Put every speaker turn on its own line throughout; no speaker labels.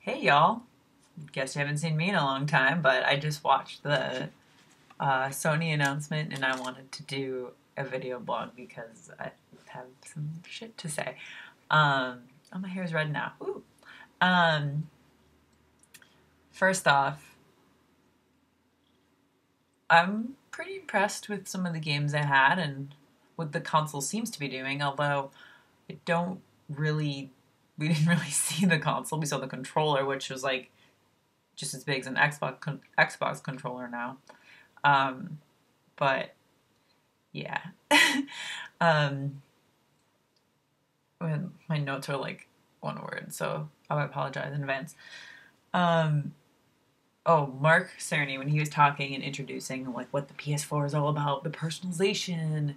Hey y'all. Guess you haven't seen me in a long time, but I just watched the Sony announcement and I wanted to do a video blog because I have some shit to say. Oh, my hair's red now. Ooh. Um, First off, I'm pretty impressed with some of the games I had and what the console seems to be doing, although I don't really, we didn't really see the console. We saw the controller, which was like just as big as an Xbox controller now. Um, but yeah, um, when my notes are like one word, so I apologize in advance. Um, oh, Mark Cerny, when he was talking and introducing like what the PS4 is all about, the personalization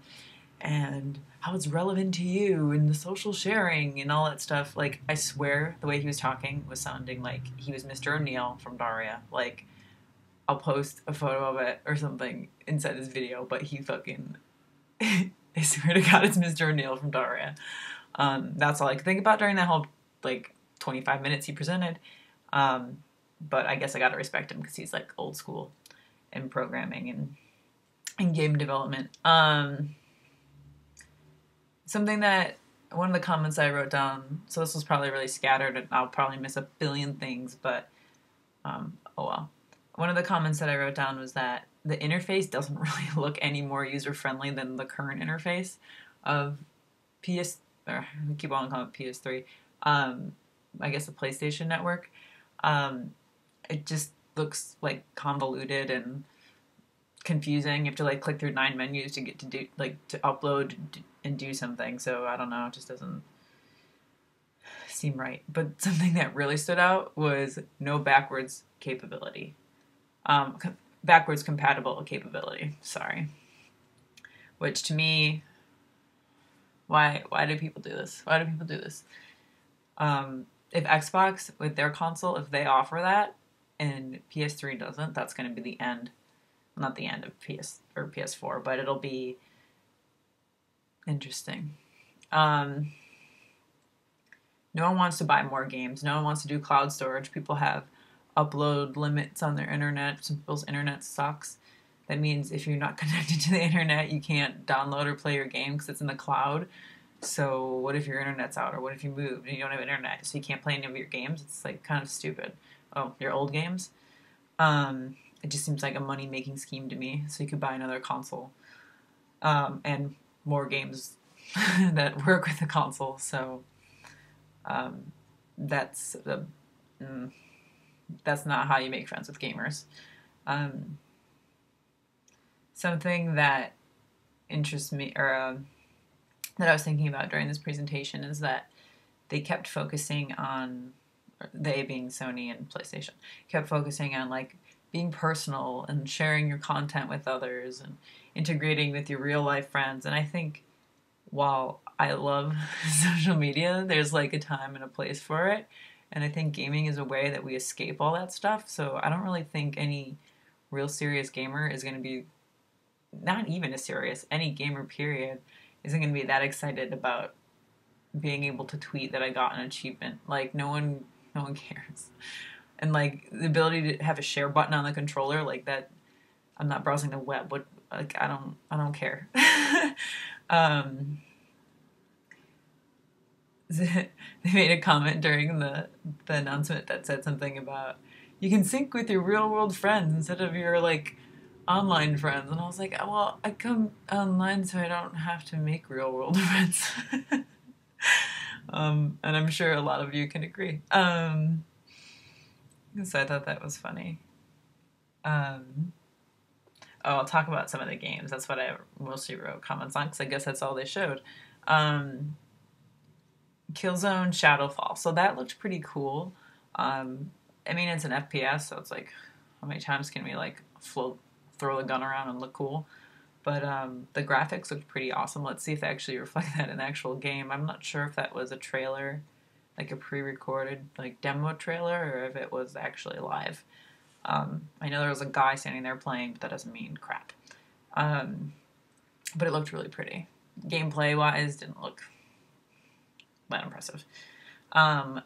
and how it's relevant to you and the social sharing and all that stuff. Like, I swear the way he was talking was sounding like he was Mr. O'Neill from Daria. Like, I'll post a photo of it or something inside this video, but he fucking, I swear to God, it's Mr. O'Neill from Daria. That's all I could think about during that whole, like, 25 minutes he presented. But I guess I gotta respect him because he's, like, old school in programming and game development. Something that, one of the comments I wrote down, so this was probably really scattered and I'll probably miss a billion things, but, oh well. One of the comments that I wrote down was that the interface doesn't really look any more user-friendly than the current interface of PS, or we keep on calling it PS3, I guess the PlayStation Network. Um, it just looks like convoluted and confusing. You have to like click through 9 menus to get to do like to upload and do something. So I don't know, it just doesn't seem right. But something that really stood out was no backwards capability. Backwards compatible capability. Sorry. Which to me, why do people do this? Why do people do this? If Xbox with their console, if they offer that and PS3 doesn't, that's going to be the end. Not the end of PS4, but it'll be interesting. No one wants to buy more games. No one wants to do cloud storage. People have upload limits on their internet. Some people's internet sucks. That means if you're not connected to the internet, you can't download or play your game because it's in the cloud. So what if your internet's out, or what if you moved and you don't have internet, so you can't play any of your games? It's like kind of stupid. Oh, your old games? It just seems like a money-making scheme to me. So you could buy another console, and more games that work with the console. So that's the that's not how you make friends with gamers. Um, Something that interests me, or that I was thinking about during this presentation, is that they kept focusing on, they being Sony and PlayStation, kept focusing on like being personal and sharing your content with others and integrating with your real life friends. And I think while I love social media, there's like a time and a place for it. And I think gaming is a way that we escape all that stuff. So I don't really think any real serious gamer is going to be, not even a serious, any gamer period, isn't going to be that excited about being able to tweet that I got an achievement. Like no one cares. And like the ability to have a share button on the controller, like that, I'm not browsing the web. What, like I don't care. um, they made a comment during the announcement that said something about you can sync with your real world friends instead of your like online friends, and I was like, well, I come online so I don't have to make real world friends. And I'm sure a lot of you can agree. So I thought that was funny. Oh, I'll talk about some of the games. That's what I mostly wrote comments on because I guess that's all they showed. Killzone Shadowfall. So that looked pretty cool. I mean, it's an FPS, so it's like, how many times can we like throw the gun around and look cool? But the graphics looked pretty awesome. Let's see if they actually reflect that in the actual game. I'm not sure if that was a trailer, like a pre-recorded like demo trailer, or if it was actually live. I know there was a guy standing there playing, but that doesn't mean crap. But it looked really pretty. Gameplay-wise, didn't look that impressive.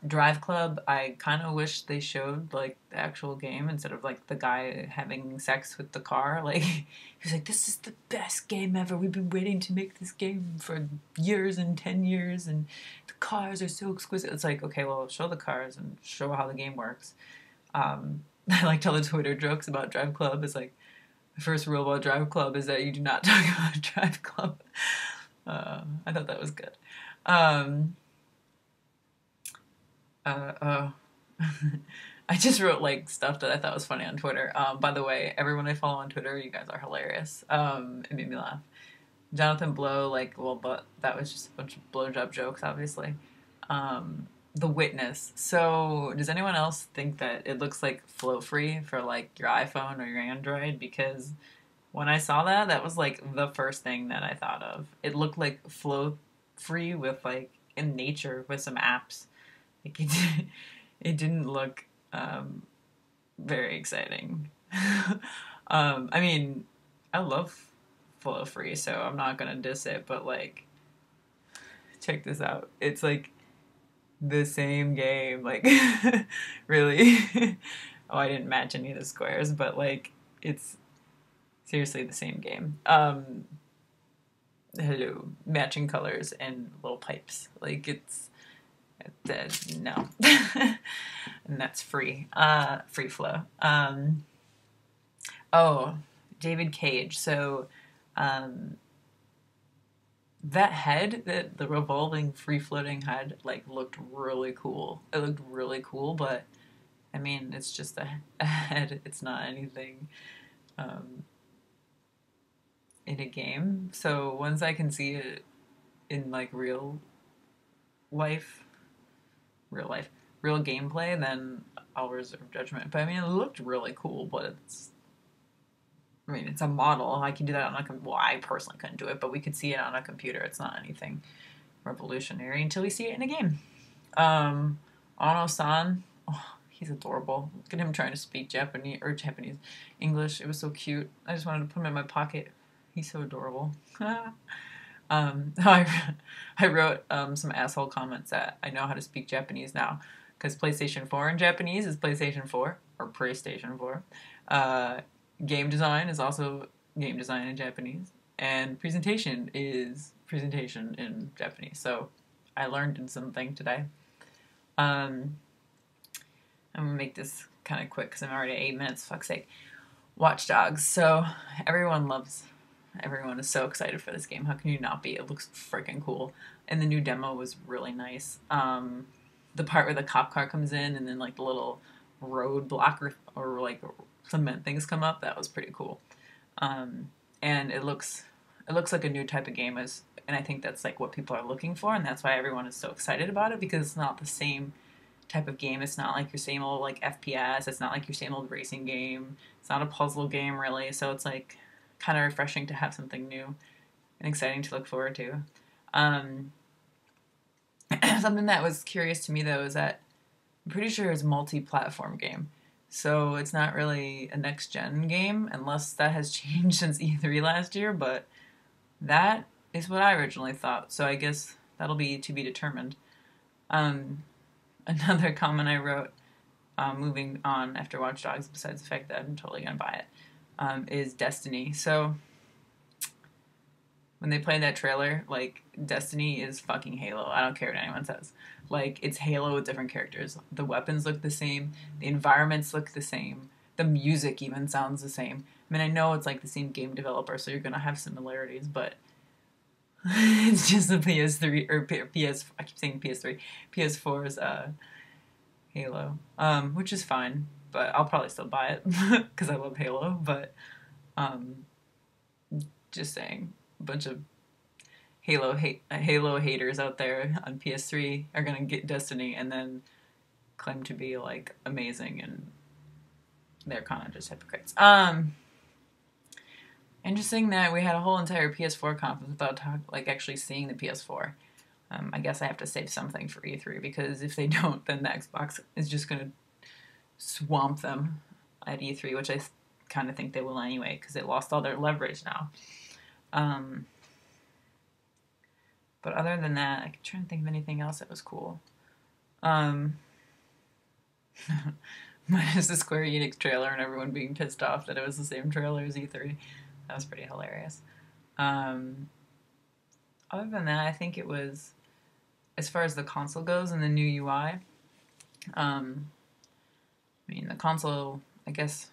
Drive Club, I kind of wish they showed like the actual game instead of like the guy having sex with the car. Like he was like, "This is the best game ever. We've been waiting to make this game for years and 10 years, and the cars are so exquisite." It's like, okay, well, show the cars and show how the game works. I like tell the Twitter jokes about Drive Club. It's like the first rule about Drive Club is that you do not talk about Drive Club. I thought that was good. Um, oh. I just wrote like stuff that I thought was funny on Twitter. By the way, everyone I follow on Twitter, you guys are hilarious. It made me laugh. Jonathan Blow, like, well, but that was just a bunch of blowjob jokes, obviously. The Witness. So, does anyone else think that it looks like flow free for like your iPhone or your Android? Because when I saw that, that was like the first thing that I thought of. It looked like flow free with like in nature with some apps. Like it didn't look very exciting. I mean, I love Flow Free, so I'm not gonna diss it, but like, check this out. It's like the same game, like, really. Oh, I didn't match any of the squares, but like, it's seriously the same game. Hello, matching colors and little pipes. Like, it's no. And that's free. Free flow. Oh, David Cage. So, that head, the revolving, free-floating head, like, looked really cool. It looked really cool, but, I mean, it's just a head. It's not anything, in a game. So, once I can see it in, like, life, real life, real gameplay, then I'll reserve judgment. But I mean, it looked really cool, but it's a model. I can do that on a well, I personally couldn't do it, but we could see it on a computer. It's not anything revolutionary until we see it in a game. Ono-san, oh, he's adorable. Look at him trying to speak Japanese, English. It was so cute. I just wanted to put him in my pocket. He's so adorable. I wrote some asshole comments that I know how to speak Japanese now because PlayStation 4 in Japanese is PlayStation 4 or PlayStation 4. Game design is also game design in Japanese, and presentation is presentation in Japanese. So I learned something today. I'm gonna make this kind of quick because I'm already at 8 minutes. Fuck's sake. Watch Dogs. So everyone is so excited for this game. How can you not be? It looks freaking cool. And the new demo was really nice. The part where the cop car comes in and then like the little roadblock or like cement things come up, that was pretty cool. And it looks like a new type of game, and I think that's like what people are looking for, and that's why everyone is so excited about it, because it's not the same type of game. It's not like your same old like FPS. It's not like your same old racing game. It's not a puzzle game really. So it's like kind of refreshing to have something new and exciting to look forward to. Something that was curious to me though is that I'm pretty sure it's a multi-platform game. So it's not really a next-gen game unless that has changed since E3 last year, but that is what I originally thought. So I guess that'll be to be determined. Another comment I wrote, moving on after Watch Dogs, besides the fact that I'm totally going to buy it, is Destiny. So when they played that trailer, like, Destiny is fucking Halo. I don't care what anyone says. Like, it's Halo with different characters. The weapons look the same. The environments look the same. The music even sounds the same. I mean, I know it's like the same game developer, so you're gonna have similarities, but it's just the PS3 or PS. I keep saying PS3, PS4's Halo, which is fine, but I'll probably still buy it because I love Halo. But just saying, a bunch of Halo haters out there on PS3 are gonna get Destiny and then claim to be like amazing, and they're kind of just hypocrites. Interesting that we had a whole entire PS4 conference without actually seeing the PS4. I guess I have to save something for E3, because if they don't, then the Xbox is just gonna swamp them at E3, which I kind of think they will anyway, because they lost all their leverage now. But other than that, I'm trying to think of anything else that was cool. Um, minus the Square Enix trailer and everyone being pissed off that it was the same trailer as E3. That was pretty hilarious. Um, Other than that, I think it was, as far as the console goes and the new UI, I mean, the console, I guess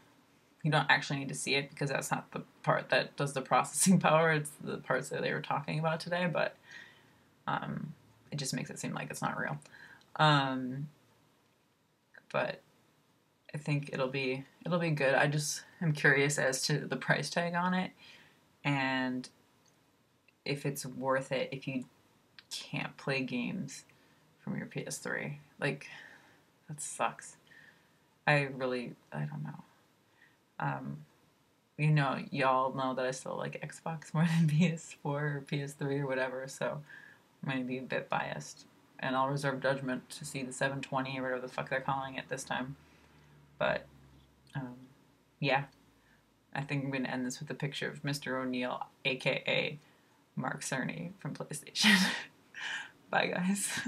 you don't actually need to see it because that's not the part that does the processing power. It's the parts that they were talking about today, but it just makes it seem like it's not real. Um, but I think it'll be good. I just am curious as to the price tag on it and if it's worth it if you can't play games from your PS3. Like, that sucks. I don't know. Y'all know that I still like Xbox more than PS4 or PS3 or whatever, so I'm going to be a bit biased. And I'll reserve judgment to see the 720 or whatever the fuck they're calling it this time. But, um, yeah. I think I'm going to end this with a picture of Mr. O'Neill, aka Mark Cerny from PlayStation. Bye, guys.